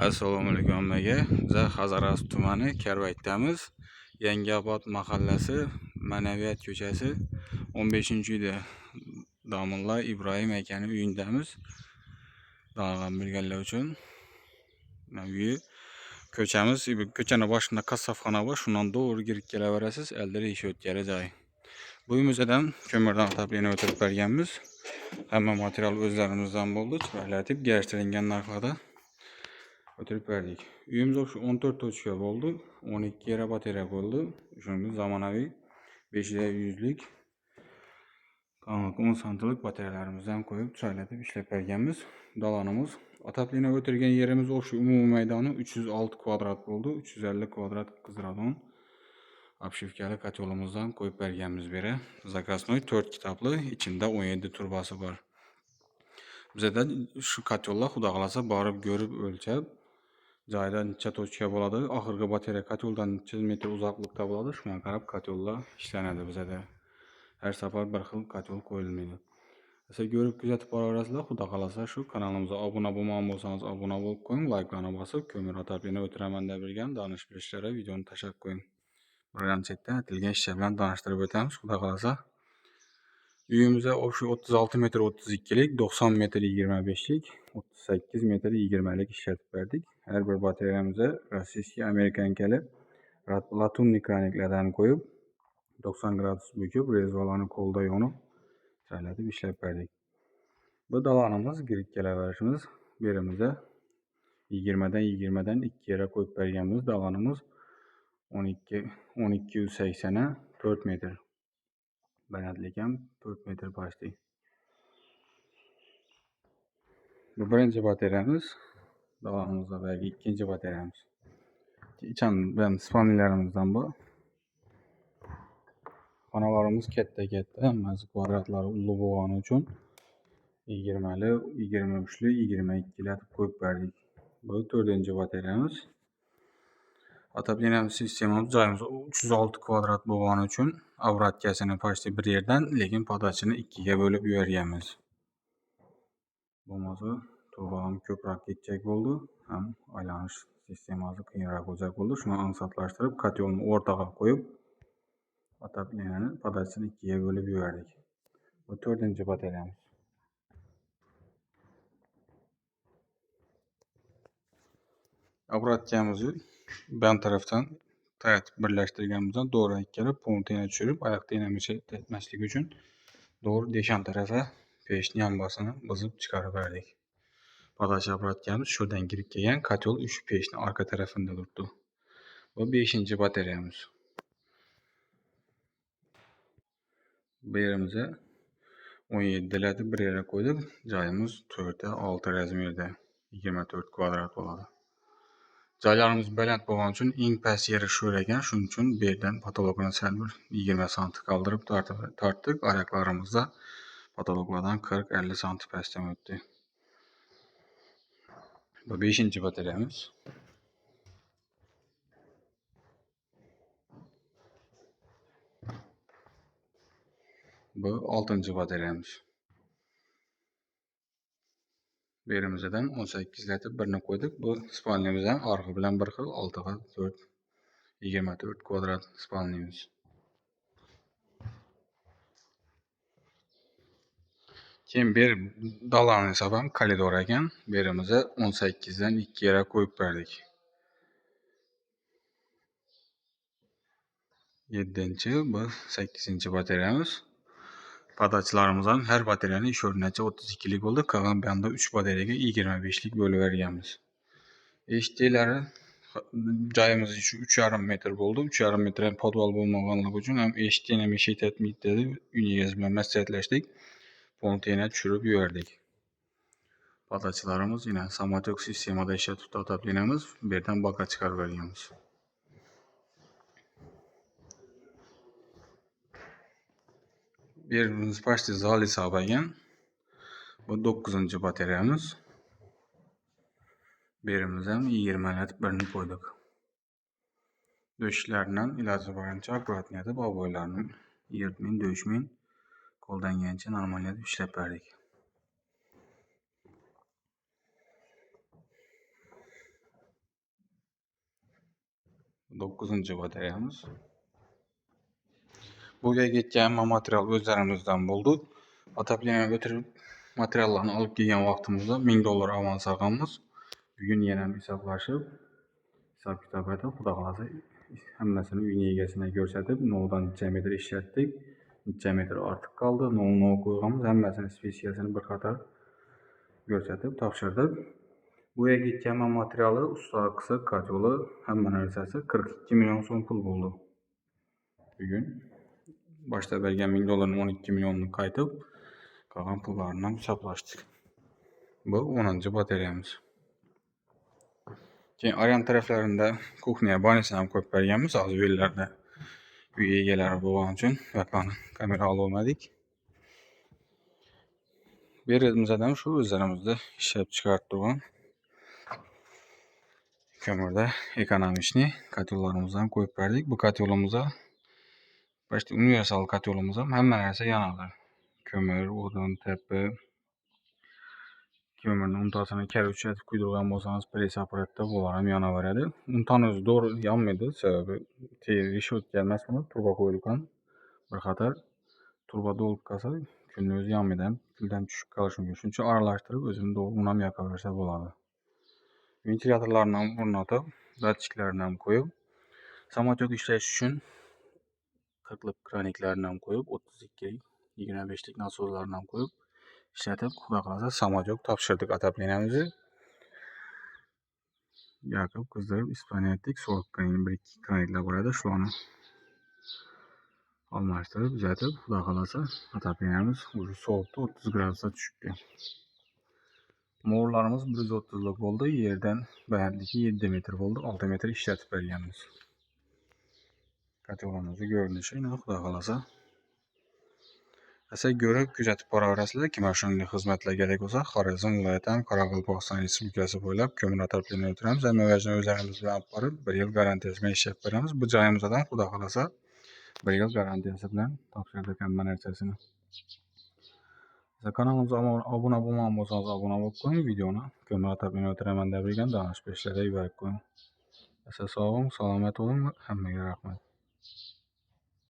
Assalomu alaykum hammaga. Biz Hazaras tumani Karvaytdamiz. Yangiobod mahallasi, Ma'naviyat ko'chasi 15-uyda Domilla Ibrohim akaning uyindamiz. Da'vat berganlar uchun. Uyi ko'chamiz, ko'chaning boshida kassafxona bor, shundan to'g'ri kirib kelaverasiz. Eldari ish o'tkazar joy. Bu uyimizdan ko'mirdan taplini o'tirib berganmiz. Hamma material o'zlarimizdan bo'ldi, chiroylatib garishtirilgan narxlarda o'tirib berdik. Uyimiz 14 tochka bo'ldi. 12 yara batareya bo'ldi. Shunga zamonaviy 500lik 10 santimlik batareyalarimizni ham qo'yib chiroylatib ishlab berganmiz. Dalonimiz ataplini o'tirgan yerimiz o'sha umumiy maydoni 306 kvadrat bo'ldi. 350 kvadrat qizradon obshivkali kotelimizdan qo'yib berganmiz beri. Zakaznoy 4 kitobli, ichida 17 turbasi bor. Bizda shu kotellar xudo xolasa borib ko'rib o'lchab joyda necha tochka bo'ladi, oxirgi batareya koteldan necha metr uzoqlikda bo'ladi, shunga qarab kotellar ishlanadi bizda. Har safar bir xil kotel qo'yilmaydi. Siz ko'rib kuzatib boraverasizlar. Xudo xolasa shu kanalimizga obuna bo'lmagan bo'lsangiz obuna bo'lib qo'ying, layklarni bosib, ko'mir ataplini o'tiraman deb bilgan donish bilishlari videoni tashlab qo'ying. Birinchidan aytilgan ishlar bilan tanishtirib o'tamiz. Xudo xolasa uyimizda o'sha 36 metr 32lik, 90 metr 25lik, 38 metr 20lik ishlatib berdik. Her bir batareyamıza rossiyskiy amerikankali latunli kraniklardan qo'yib 90 gradus büküp rezvalarni qo'lda yonib chiroylatib ishlab berdik. Bu dalonimiz girib kelaverishimiz berimizda 20dan 2 yere qo'yib berganmiz. Dalonimiz 1280 4 metr. Balandlik ham 4 metr başlı. Bu birinchi batareyamiz. Dalonimizda belki ikinci batareyamiz. İçen ben spanilerimizden bu. Xonalarimiz katta, hammasi kvadratlar ulug' bo'lgani uchun 20li, 23li, 22li qo'yib berdik. Bu 4-chi batareyamiz. Atapleniya sistemamiz joyimiz 306 kvadrat bo'lgani uchun avratkasini почти bir yerdan, lekin podachini 2ga bo'lib yuborganmiz. Bo'lmasa turbalarimiz ko'proq ketjak bo'ldi, ham aylanish sistemasi qiyinroq bo'lajak bo'ldi. Shuni ansatlaştirib, kotelni o'rtaga qo'yib, atapleniyani podachini 2ga bo'lib yubordik. Bu 4-chi batareyamiz. Avratkamizni ben tarafdan tayatib birlashtirganimizdan doğru ikkala puntini tushirib, oyoqda enamicha tetmasligi uchun doğru deshan tarafa pechni yambasini buzib chiqarib berdik. Podach avratkamiz şuradan kirib kelgan, kotel shu pechni orqa tarafida turibdi. Bu 5-chi batareyamiz. Bu yerimizga 17larda bir yere qo'ydik. Joyimiz 4'e 6 razmerda 24 kvadrat bo'ladi. Joylarimiz baland bo'lgani uchun eng past yeri shu ekan, shuning uchun bu yerdan patologni sal bir 20 sm qoldirib tortdik. Oyoqlarimizda patologlardan 40-50 sm pastdan o'tdi. Bu 5-chi batareyamiz. Bu 6-chi batareyamiz. Berimizdan 18larda birini qo'ydik. Bu spalnimizdan orqa bilan bir xil 6ga 4 24 kvadrat spalnimiz. Keyin bir dalani hisobam koridor ekan. Berimizda 18dan 2 yere qo'yib berdik. 7-chi, bu 8-chi batareyamiz. Podachlarımızdan her batareyanın iş o'rnacha 32lik bo'ldi. Qolgan bu yoqda 3 batareyaga 25lik bo'lib berganmiz. Eshikları joyimiz shu 3,5 metr bo'ldi. 3,5 metr podval bo'lmaganligi uchun ham eshikni ham eshik etmaydi dedi. Uy egasi bilan maslahatlashdik. Pontini tushirib yubordik. Podachlarimiz yine samotek sistemada ishlatib otaplenamiz. Bu yerdan boka chiqarib berganmiz. Birimiz почти zal hisoblagan. Bu 9-chi batareyamiz. Birimiz ham 20latib birini qo'ydik. Döşlerinden iloji boricha akkuratni etib, oboylarni yirtmay, döşmay, qo'ldan kelgancha normal etib ishlab berdik. 9-cu batareyamiz. Buraya getgan material özlərimizdən buldu. Otopleniyaya götürüb materiallarını alıp gelən vaxtımızda $1000 avans alğanımız. Bugün yenə hesablaşıb, hesab kitab edib, Xuda qalasa həmməsini uyğun yeganəsinə göstərib, nodan neçə metr işlətdik, neçə metr artıq qaldı, no qoyğanımız həmməsinin spesiyasını bir qatar göstərib, tapşırdıq. Buraya getgan materialı, usta qısıq katyolu, həmmə nərsəsi 42 milyon son pul buldu. Bugün başda vergən $1000'ın 12 milyonunu qaytıb, qalan pullarından hesablaşdıq. Bu 10-cu bateriyamız. Aryan tərəflərində kuxniya, banisindən qoyub vergənimiz az yerlərdə üy egeləri boğan üçün vətlanı kamera almadık. Verimizdən şu üzərimizdə işləb çıxartdığım kömürdə ekonomiçni katyollarımızdan qoyub verdik. Bu katyolumuza başta universal katyolumuza həmmə nəsə yanadır. Kömür, odun, təpə, kömürün untasını kərüçətib quydurğan olsanız press aparatda bunlarım yana verədi. Untan özü doğru yanmıyordu. Səbəbi rişot gəlməz buna. Turba qoyulğan bir xatar. Turba dolub qalsa külün özü yanmıyordu. Küldən düşük qalışım üçün aralaşdırıb özünü doğru unam yaka versə buladı. Ventilatorlarla vurnatıp, datçiklərlə qoyub, samatyok işləyiş üçün 40'lık kraniklərlə qoyub, 32'lik, 25'lik nasozlarla qoyub, işlətib, Xuda qalasa samatyok tapşırdıq otopleniyamızı. Yakıb, qızdırıb, ispaniya etdik. Soğuk kranik, 1-2 kraniklər burada, şuanı almışdırıb, düzəltib, Xuda qalasa otopleniyamız ucu soğukdu, 30 qradusa düşübdü. Morlarımız 130'luk oldu. Yerdən bəyəndik ki 7 metr oldu. 6 metr işlətib vergənimiz. Katyolumuzu görünüşü ilə Xuda qalasa. Əsə görüb güzətib para verəsilər ki, məşğulluq xidmətlə gələk olsa, Xarəzm vilayətən Qaraqalpaqstan Respublikası boylab kömür otopleniyaya ötürəmiz. Əməvəzini özlərimizlə aparıb 1 il garantiyasına işləb verəmiz. Bu cayımızdan Xuda qalasa 1 il garantiyası bilən tapşırdıq həmmə nərsəsini. Kanalımıza abunə olmamışsanız abunə olub qoyun videona. Kömür otopleniyaya ötürəmən də bilgən danış 5'lərə yuvarıq qoyun. Sağ olun, salamat olun və həmməyə rəhmət.